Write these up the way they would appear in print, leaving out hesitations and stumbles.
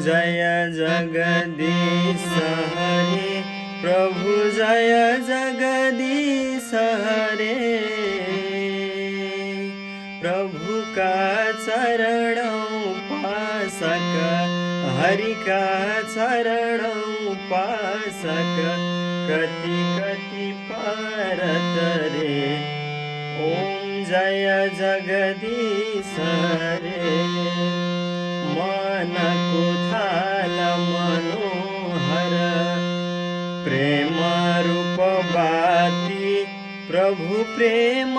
जय जगदीश हरे, प्रभु जय जगदीश हरे। प्रभु का चरण उपासक, हरि का चरण उपासक, कति कति परत रे। ओम जय जगदीश हरे। मन कुथाल मनोहर, प्रेम रूप बाती, प्रभु प्रेम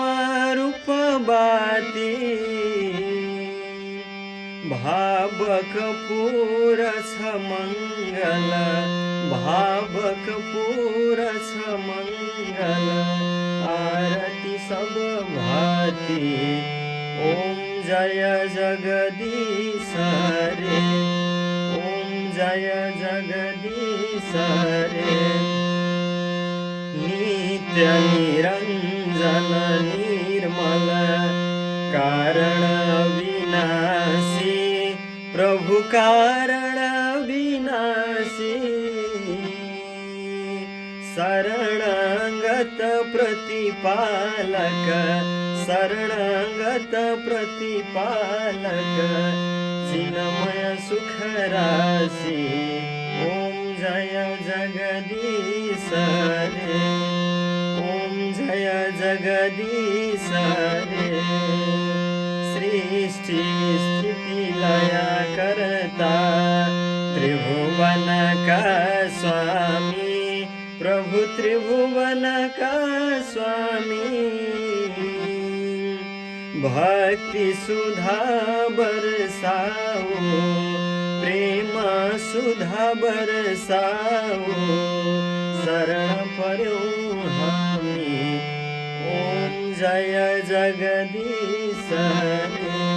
रूप बाती। भावक पूरछ मंगल, भावक पूरछ मंगल, आरती सब भाती। ओम जय जगदीश हरे, ओम जय जगदीश हरे। नित्य निरंजन निर्मल, कारण विनाशी, प्रभु कारण विनाशी। शरणागत प्रतिपालक, शरणागत प्रतिपालक, चिन्मय सुख राशि। ओम जय जगदीश हरे, ओम जय जगदीश हरे। सृष्टि स्थिति लय करता, त्रिभुवन का स्वामी, प्रभु त्रिभुवन का स्वामी। भक्ति सुधा बरसाओ, प्रेम सुधा बरसाओ, शरण पर्यो हामी। ओम जय जगदीश हरे,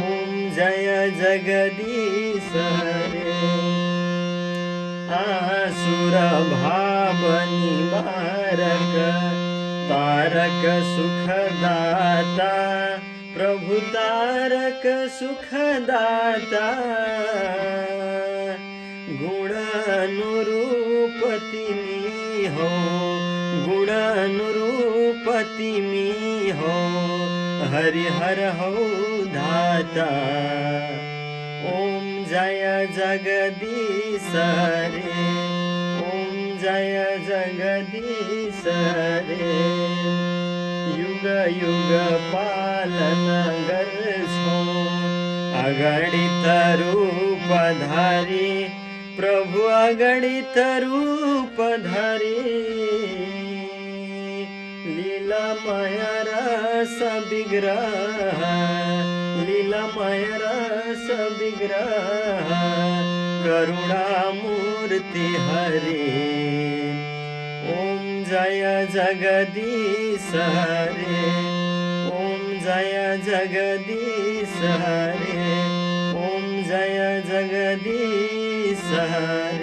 ओम जय जगदीश हरे। आसुर भाव निवारक, तारक सुखदाता, प्रभु तारक सुखदाता। गुण अनुरूप तिमी हो, गुण अनुरूप तिमी हो, हरिहर हो धाता। ओम जय जगदीश हरे, ओम जय जगदीश हरे। युग युग पालन गर्छौ, अगणित रूप धारी, प्रभु अगणित रूप धारी। लीलामय रस विग्रह, लीलामय रस विग्रह, करुणा मूर्ति हरे। ओम जय जगदीश हरे, ओम जय जगदीश हरे, ओम जय जगदीश हरे।